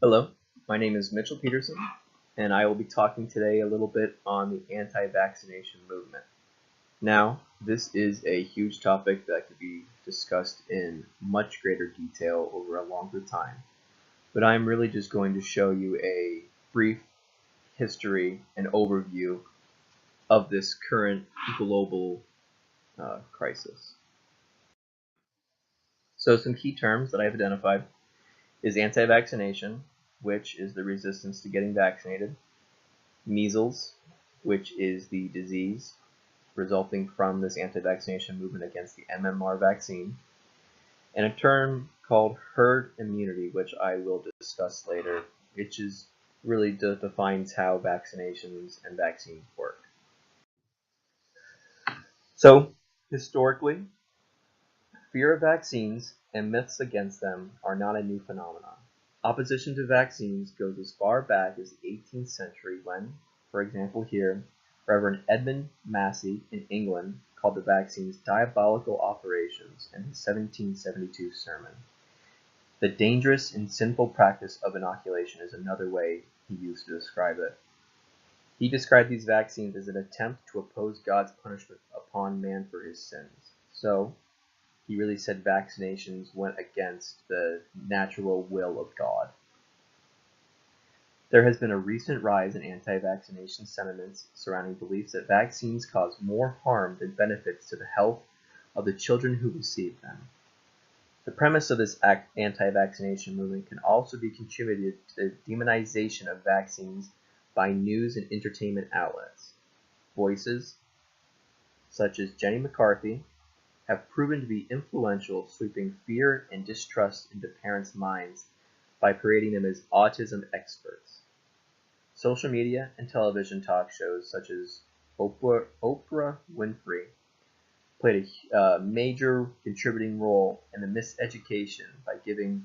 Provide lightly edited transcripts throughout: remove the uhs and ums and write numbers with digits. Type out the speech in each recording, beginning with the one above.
Hello, my name is Mitchell Peterson, and I will be talking today a little bit on the anti-vaccination movement. Now, this is a huge topic that could be discussed in much greater detail over a longer time, but I'm really just going to show you a brief history and overview of this current global crisis. So some key terms that I've identified is anti-vaccination, which is the resistance to getting vaccinated; measles, which is the disease resulting from this anti-vaccination movement against the MMR vaccine; and a term called herd immunity, which I will discuss later, which is really defines how vaccinations and vaccines work. So, historically, fear of vaccines and myths against them are not a new phenomenon. Opposition to vaccines goes as far back as the 18th century when, for example here, Reverend Edmund Massey in England called the vaccines diabolical operations in his 1772 sermon. The dangerous and sinful practice of inoculation is another way he used to describe it. He described these vaccines as an attempt to oppose God's punishment upon man for his sins. So, he really said vaccinations went against the natural will of God. There has been a recent rise in anti-vaccination sentiments surrounding beliefs that vaccines cause more harm than benefits to the health of the children who receive them. The premise of this anti-vaccination movement can also be contributed to the demonization of vaccines by news and entertainment outlets. Voices, such as Jenny McCarthy, have proven to be influential, sweeping fear and distrust into parents' minds by parading them as autism experts. Social media and television talk shows such as Oprah Winfrey played a major contributing role in the miseducation by giving,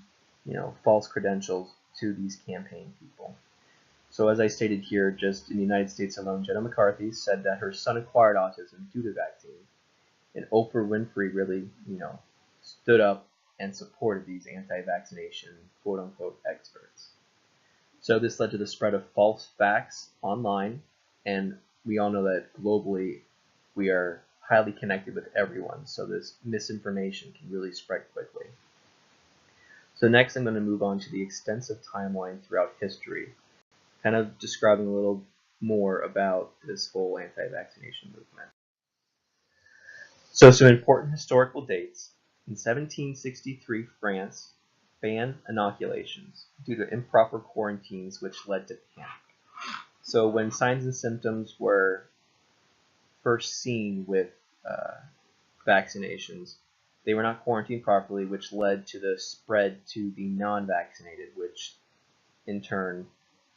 false credentials to these campaign people. So as I stated here, just in the United States alone, Jenna McCarthy said that her son acquired autism due to vaccines. And Oprah Winfrey really, stood up and supported these anti-vaccination, quote-unquote, experts. So this led to the spread of false facts online, and we all know that globally we are highly connected with everyone, so this misinformation can really spread quickly. So next I'm going to move on to the extensive timeline throughout history, kind of describing a little more about this whole anti-vaccination movement. So some important historical dates. In 1763, France banned inoculations due to improper quarantines, which led to panic. So when signs and symptoms were first seen with vaccinations, they were not quarantined properly, which led to the spread to the non-vaccinated, which in turn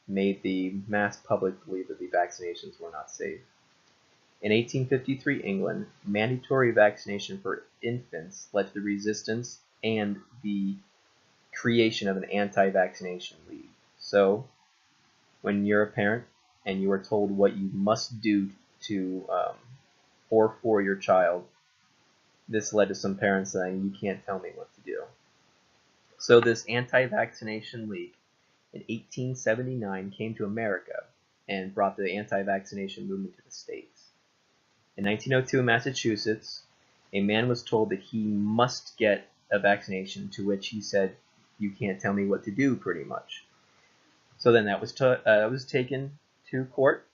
made the mass public believe that the vaccinations were not safe. In 1853 England, mandatory vaccination for infants led to the resistance and the creation of an anti-vaccination league. So, when you're a parent and you are told what you must do to or for your child, this led to some parents saying, "You can't tell me what to do." So this anti-vaccination league in 1879 came to America and brought the anti-vaccination movement to the States. In 1902 in Massachusetts, a man was told that he must get a vaccination, to which he said, "You can't tell me what to do," pretty much. So then that was taken to court,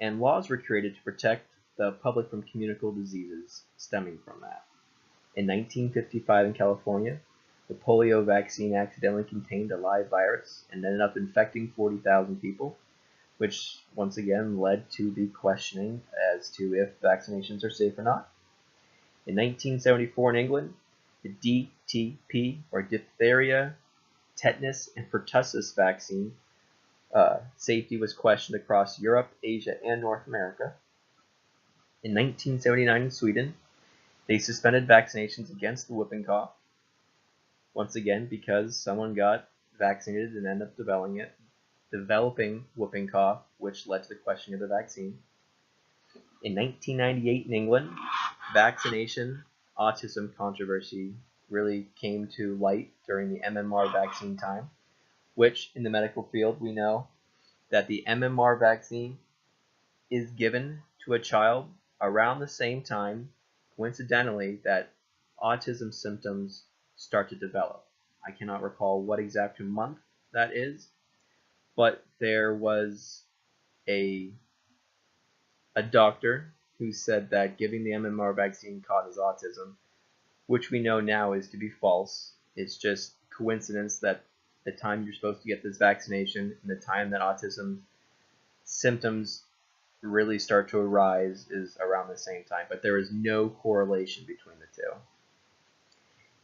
and laws were created to protect the public from communicable diseases stemming from that. In 1955 in California, the polio vaccine accidentally contained a live virus and ended up infecting 40,000 people, which once again led to the questioning as to if vaccinations are safe or not. In 1974 in England, the DTP, or diphtheria, tetanus, and pertussis vaccine safety was questioned across Europe, Asia, and North America. In 1979 in Sweden, they suspended vaccinations against the whooping cough, once again because someone got vaccinated and ended up developing whooping cough, which led to the questioning of the vaccine. In 1998 in England, vaccination autism controversy really came to light during the MMR vaccine time, which in the medical field we know that the MMR vaccine is given to a child around the same time, coincidentally, that autism symptoms start to develop. I cannot recall what exact month that is, but there was a doctor who said that giving the MMR vaccine causes autism, which we know now is to be false. It's just coincidence that the time you're supposed to get this vaccination and the time that autism symptoms really start to arise is around the same time, but there is no correlation between the two.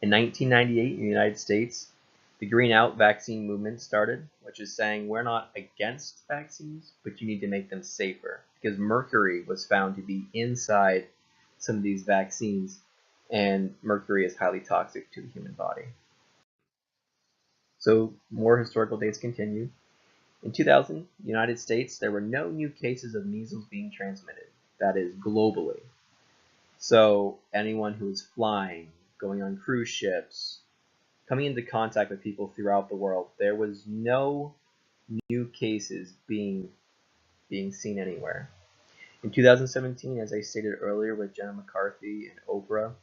In 1998 in the United States, the green out vaccine movement started, which is saying we're not against vaccines, but you need to make them safer, because mercury was found to be inside some of these vaccines, and mercury is highly toxic to the human body. So more historical dates continue. In 2000, in the United States, there were no new cases of measles being transmitted, that is, globally. So anyone who was flying, going on cruise ships, coming into contact with people throughout the world, there was no new cases being seen anywhere. In 2017, as I stated earlier with Jenna McCarthy and Oprah,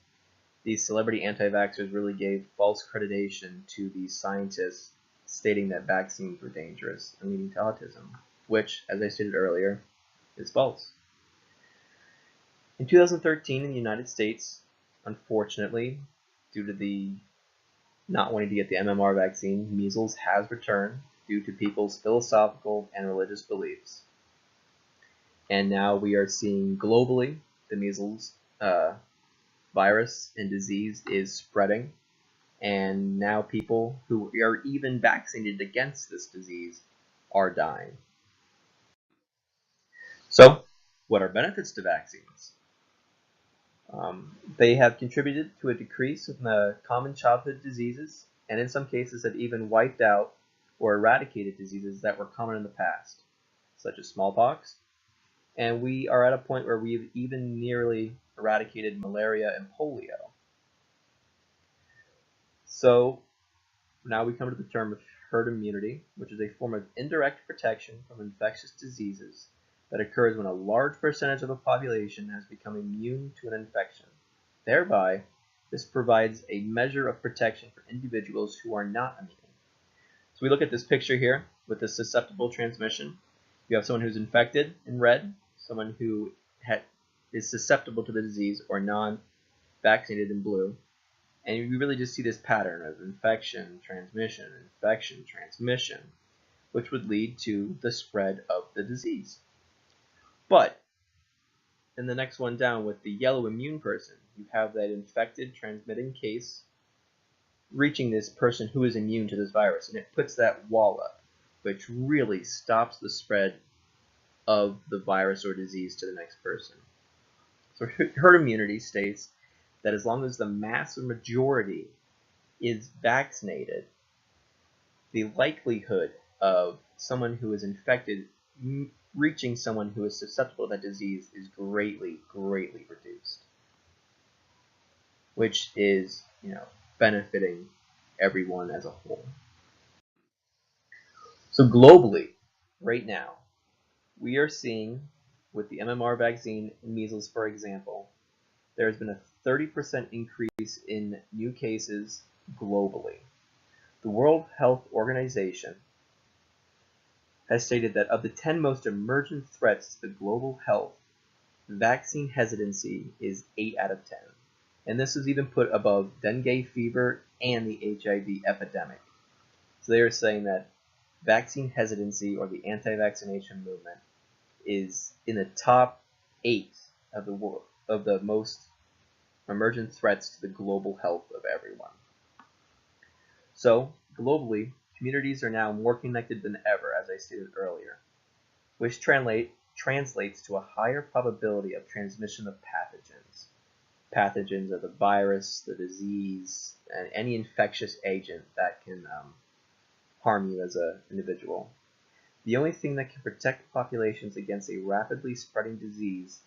these celebrity anti-vaxxers really gave false accreditation to these scientists stating that vaccines were dangerous and leading to autism, which, as I stated earlier, is false. In 2013 in the United States, unfortunately, due to the not wanting to get the MMR vaccine, measles has returned due to people's philosophical and religious beliefs. And now we are seeing globally the measles virus and disease is spreading, and now people who are even vaccinated against this disease are dying. So, what are benefits to vaccines? They have contributed to a decrease in the common childhood diseases, and in some cases have even wiped out or eradicated diseases that were common in the past, such as smallpox. And we are at a point where we've even nearly eradicated malaria and polio. So now we come to the term of herd immunity, which is a form of indirect protection from infectious diseases that occurs when a large percentage of a population has become immune to an infection. Thereby, this provides a measure of protection for individuals who are not immune. So we look at this picture here with the susceptible transmission. You have someone who's infected in red, someone who is susceptible to the disease or non-vaccinated in blue. And you really just see this pattern of infection, transmission, which would lead to the spread of the disease. But in the next one down with the yellow immune person, you have that infected transmitting case reaching this person who is immune to this virus, and it puts that wall up, which really stops the spread of the virus or disease to the next person. So herd immunity states that as long as the mass or majority is vaccinated, the likelihood of someone who is infected reaching someone who is susceptible to that disease is greatly, greatly reduced, which is, benefiting everyone as a whole. So globally, right now, we are seeing with the MMR vaccine in measles, for example, there has been a 30% increase in new cases globally. The World Health Organization has stated that of the 10 most emergent threats to global health, vaccine hesitancy is 8 out of 10. And this is even put above dengue fever and the HIV epidemic. So they are saying that vaccine hesitancy or the anti-vaccination movement is in the top 8 of the most emergent threats to the global health of everyone. So globally, communities are now more connected than ever, as I stated earlier, which translates to a higher probability of transmission of pathogens. Pathogens are the virus, the disease, and any infectious agent that can harm you as an individual. The only thing that can protect populations against a rapidly spreading disease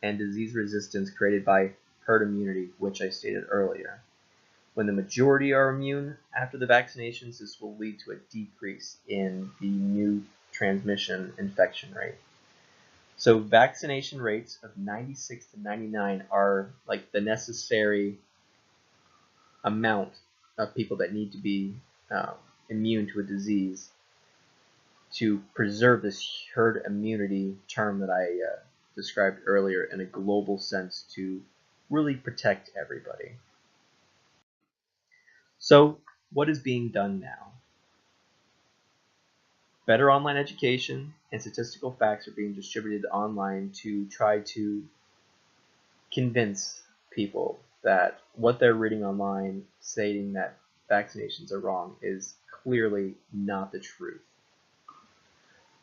and disease resistance created by herd immunity, which I stated earlier. When the majority are immune after the vaccinations, this will lead to a decrease in the new transmission infection rate. So vaccination rates of 96 to 99 are like the necessary amount of people that need to be immune to a disease to preserve this herd immunity term that I described earlier in a global sense to really protect everybody. So what is being done now? Better online education and statistical facts are being distributed online to try to convince people that what they're reading online stating that vaccinations are wrong is clearly not the truth.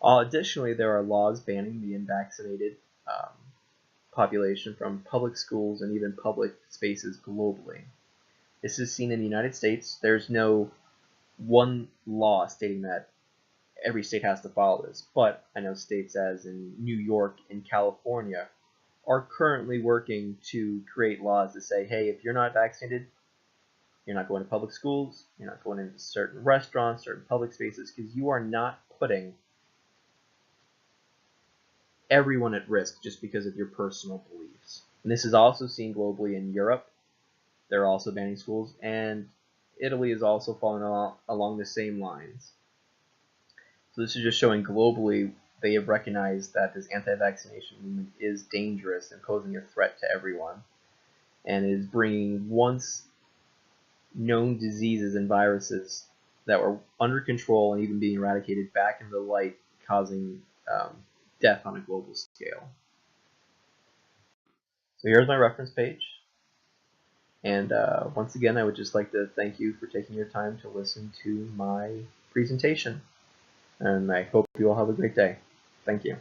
Additionally, there are laws banning the unvaccinated population from public schools and even public spaces globally. This is seen in the United States. There's no one law stating that every state has to follow this, but I know states as in New York and California are currently working to create laws to say, hey, if you're not vaccinated, you're not going to public schools, you're not going into certain restaurants, certain public spaces, because you are not putting everyone at risk just because of your personal beliefs. And this is also seen globally in Europe. They're also banning schools, and Italy is also following along the same lines. So this is just showing globally they have recognized that this anti-vaccination movement is dangerous and posing a threat to everyone, and is bringing once known diseases and viruses that were under control and even being eradicated back into the light, causing death on a global scale. So here's my reference page. And once again, I would just like to thank you for taking your time to listen to my presentation. And I hope you all have a great day. Thank you.